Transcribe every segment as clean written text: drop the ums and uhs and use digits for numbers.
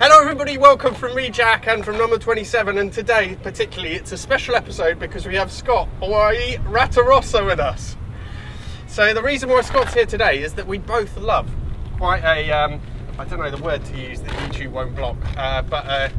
Hello everybody, welcome from me, Jack, and from number 27, and today particularly it's a special episode because we have Scott, i.e. Ratarossa, with us. So the reason why Scott's here today is that we both love quite a, I don't know the word to use that YouTube won't block, but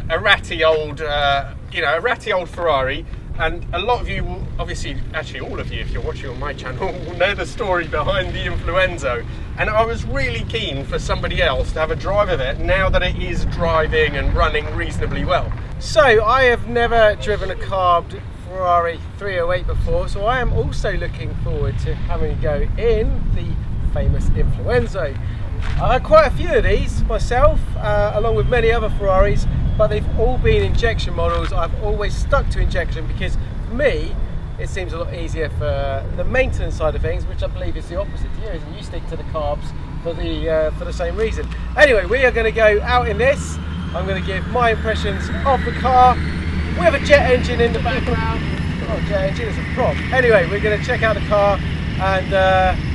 a ratty old, a ratty old Ferrari. And a lot of you will, obviously, actually all of you, if you're watching on my channel, will know the story behind the InfluEnzo. And I was really keen for somebody else to have a drive of it now that it is driving and running reasonably well. So I have never driven a carbed Ferrari 308 before, so I am also looking forward to having a go in the famous InfluEnzo. I had quite a few of these myself, along with many other Ferraris, but they've all been injection models. I've always stuck to injection because for me it seems a lot easier for the maintenance side of things, which I believe is the opposite to you, and you stick to the carbs for the same reason. Anyway, we are going to go out in this. I'm going to give my impressions of the car. We have a jet engine in the background. Oh, jet engine is a prop. Anyway, we're going to check out the car, and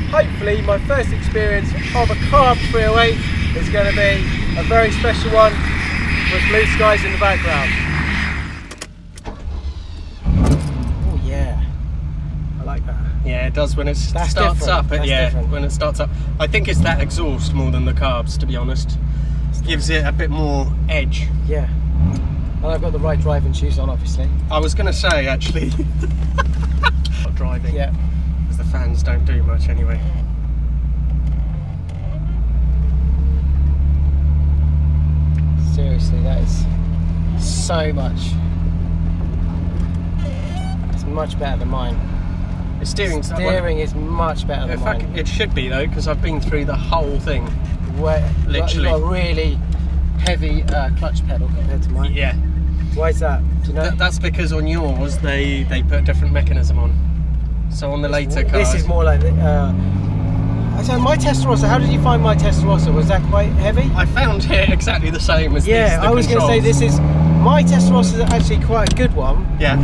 hopefully my first experience of a carb 308 is going to be a very special one with blue skies in the background. Oh yeah, I like that. Yeah, it does when it starts up. When it starts up. I think it's that exhaust more than the carbs, to be honest. Gives it a bit more edge. Yeah. And I've got the right driving shoes on, obviously. I was going to say, actually, not driving. Yeah. Because the fans don't do much anyway. Seriously, that is so much. It's much better than mine. The steering is much better than mine. It should be though, because I've been through the whole thing. Literally. You've got a really heavy clutch pedal compared to mine. Yeah. Why is that? Do you know? That's because on yours they put a different mechanism on. So on the later cars. This is more like so my Testarossa, how did you find my Testarossa? Was that quite heavy? I found it exactly the same as this. Yeah, I was going to say this is, my Testarossa is actually quite a good one. Yeah.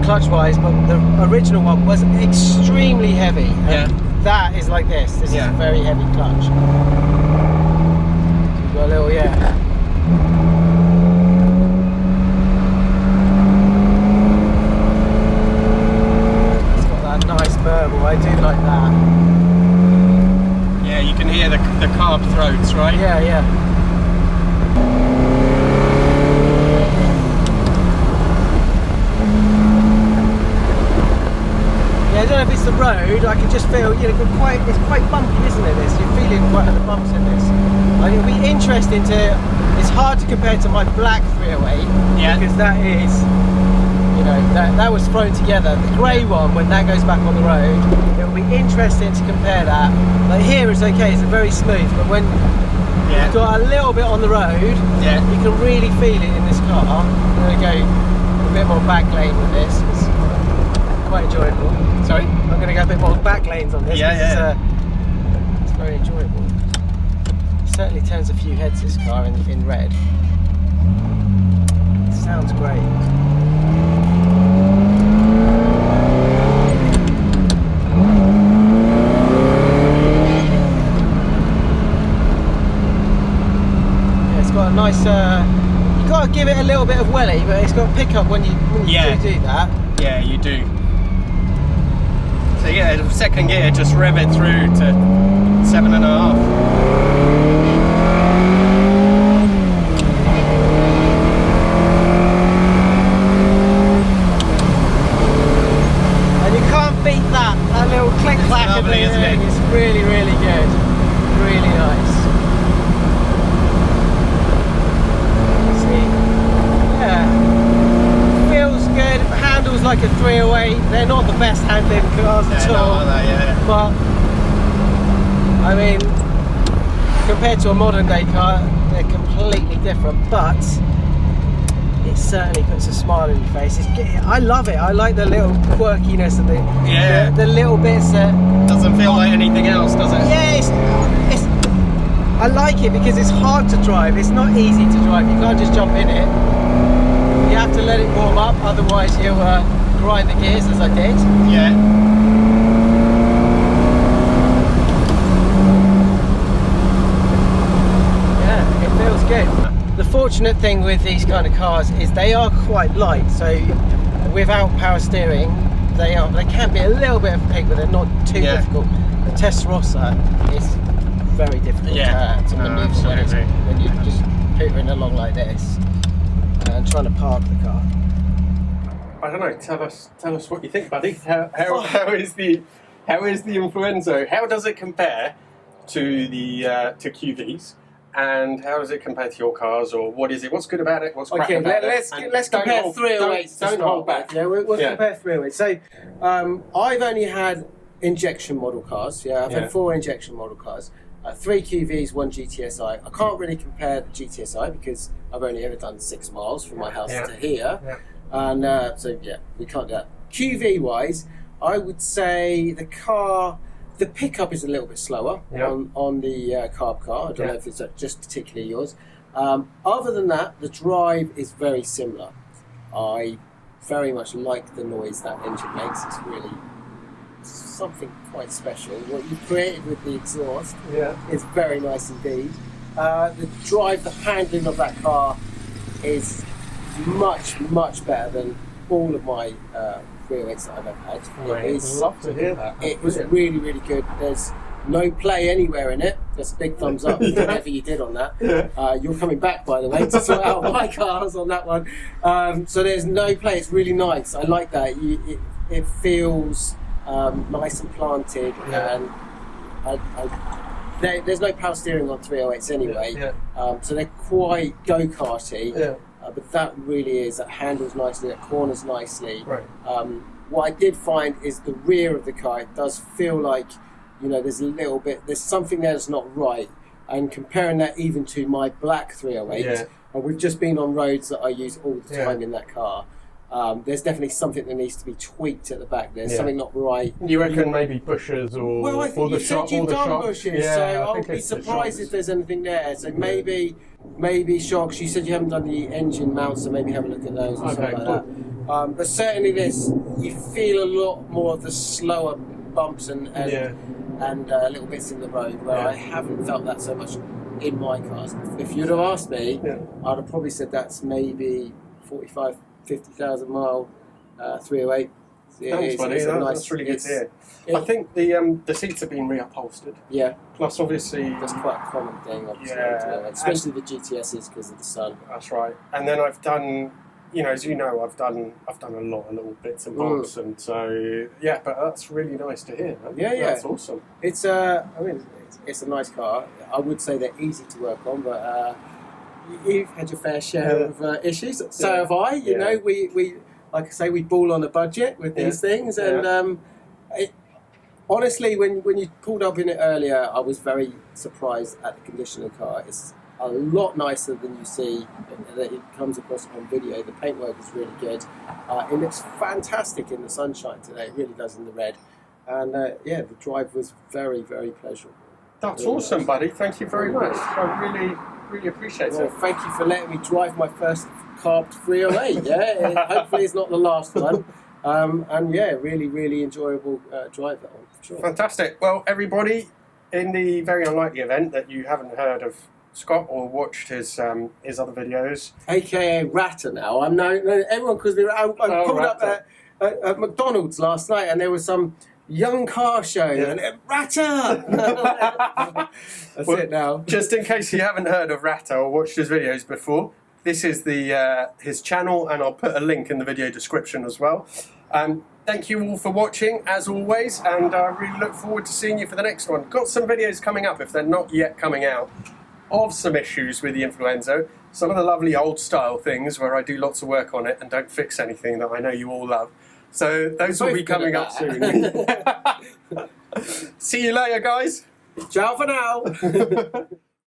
Clutch wise, but the original one was extremely heavy. Yeah. That is like this. This is a very heavy clutch. So you've got a little, It's got that nice burble, I do like that. Yeah, you can hear the carb throats, right? Yeah, yeah. Yeah, I don't know if it's the road. I can just feel, it's quite bumpy, isn't it? This, you're feeling quite the bumps in this. It'll be interesting to. It's hard to compare to my black 308. Yeah. Because that is, that was thrown together. The grey one, when that goes back on the road, it'll be interesting to compare that. Like here is okay, it's very smooth, but when you've got a little bit on the road, you can really feel it in this car. I'm going to go a bit more back lane with this. It's quite enjoyable. Sorry? I'm going to go a bit more back lanes on this. It's very enjoyable. It certainly turns a few heads, this car, in red. It sounds great. Got a nice, you got to give it a little bit of welly, but it's got a pickup when you do that. Yeah, you do. So yeah, the second gear, just rev it through to 7.5. And you can't beat that little click clack at the end. It's really, really good. Really nice. Feels good, handles like a 308. They're not the best handling cars at all. But I mean, compared to a modern day car, they're completely different. But it certainly puts a smile on your face. I love it. I like the little quirkiness of the little bits that doesn't feel like anything else, does it? Yeah, I like it because it's hard to drive. It's not easy to drive. You can't just jump in it. You have to let it warm up, otherwise you'll grind the gears, as I did. Yeah. Yeah, it feels good. good. The fortunate thing with these kind of cars is they are quite light, so without power steering, they can be a little bit of a pig, but they're not too difficult. The Ratarossa is very difficult to manoeuvre when you're just hoovering along like this and trying to park the car. I don't know. Tell us what you think, buddy. How is the InfluEnzo? How does it compare to the QVs? And how does it compare to your cars, or what is it? What's good about it? What's crap about it? Let's compare 308s. Don't hold back. Yeah, we'll compare 308s. So I've only had injection model cars. Yeah, I've had 4 injection model cars. 3 QVs, 1 GTSI. I can't really compare the GTSI because I've only ever done 6 miles from my house to here. Yeah. And so we can't do that. QV wise, I would say the pickup is a little bit slower on the carb car. I don't know if it's just particularly yours. Other than that, the drive is very similar. I very much like the noise that engine makes. It's really something quite special. What you've created with the exhaust is very nice indeed. The drive, the handling of that car is much, much better than all of my 308s that I've ever had. I'd love to hear that. It was really, really good. There's no play anywhere in it. That's a big thumbs up, whatever you did on that. You're coming back, by the way, to sort out my cars on that one. So there's no play. It's really nice. I like that. It feels nice and planted, and there's no power steering on 308s anyway. So they're quite go-karty. But that really is, that handles nicely, that corners nicely. Right. What I did find is the rear of the car, it does feel like, there's something there that's not right. And comparing that even to my black 308, we've just been on roads that I use all the time in that car. There's definitely something that needs to be tweaked at the back. There's something not right. You reckon maybe bushes or well, I think or the you shop, said you've done bushes, so I I'll be surprised if there's anything there. So maybe shocks. You said you haven't done the engine mounts, so maybe have a look at those or something like that. But certainly you feel a lot more of the slower bumps and little bits in the road where I haven't felt that so much in my cars. If you'd have asked me, I'd have probably said that's maybe 45. 50,000 mile 308. Thanks, buddy. That's really good to hear. I think the seats have been reupholstered. Yeah. Plus, obviously, that's quite a common thing. Obviously, especially the GTSs because of the sun. That's right. And then I've done, as you know, I've done a lot of little bits and bobs, and so but that's really nice to hear. Man. That's awesome. It's it's a nice car. I would say they're easy to work on, but. You've had your fair share of issues. So have I. You know, we like I say, we ball on a budget with these things, and honestly, when you pulled up in it earlier, I was very surprised at the condition of the car. It's a lot nicer than you see that it comes across on video. The paintwork is really good. It looks fantastic in the sunshine today. It really does in the red, and the drive was very, very pleasurable. That's awesome, buddy. Thank you very much. I really appreciate it. Thank you for letting me drive my first carved 308. Hopefully it's not the last one. And really, really enjoyable drive that one. For sure. Fantastic. Well, everybody, in the very unlikely event that you haven't heard of Scott or watched his other videos, AKA Ratter now. I'm known everyone because I pulled up at McDonald's last night and there was some young car show and Ratter. That's it now. Just in case you haven't heard of Ratter or watched his videos before, this is his channel, and I'll put a link in the video description as well. Thank you all for watching as always, and I really look forward to seeing you for the next one. Got some videos coming up, if they're not yet coming out, of some issues with the InfluEnzo. Some of the lovely old style things where I do lots of work on it and don't fix anything that I know you all love. So those will be coming up soon. See you later, guys. Ciao for now.